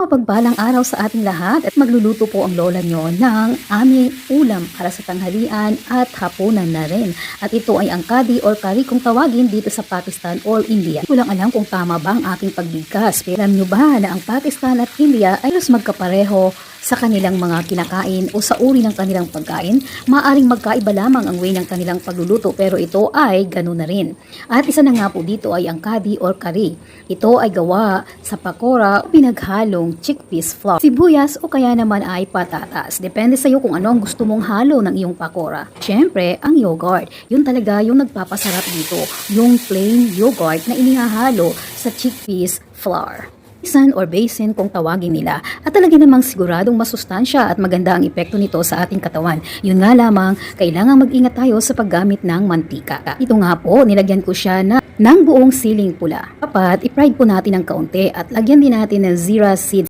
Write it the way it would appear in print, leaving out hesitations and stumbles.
Mapagpalang araw sa ating lahat at magluluto po ang lola nyo ng aming ulam para sa tanghalian at hapunan na rin. At ito ay ang kadi or kari kung tawagin dito sa Pakistan or India. Hindi ko lang alam kung tama ba ang aking pagbigkas. Pero alam nyo ba na ang Pakistan at India ay halos magkapareho sa kanilang mga kinakain o sa uri ng kanilang pagkain? Maaring magkaiba lamang ang way ng kanilang pagluluto pero ito ay ganoon na rin. At isa na nga po dito ay ang kadi or kari. Ito ay gawa sa pakora o pinaghalong chickpeas flour, sibuyas o kaya naman ay patatas. Depende sa iyo kung ano ang gusto mong halo ng iyong pakora. Siyempre, ang yogurt. Yun talaga yung nagpapasarap dito. Yung plain yogurt na inihahalo sa chickpeas flour or basin kung tawagin nila, at talaga namang siguradong masustansya at maganda ang epekto nito sa ating katawan. Yun nga lamang, kailangan mag-ingat tayo sa paggamit ng mantika. Ito nga po, nilagyan ko siya ng buong siling pula. Dapat i-fried po natin ng kaunti at lagyan din natin ng zira seeds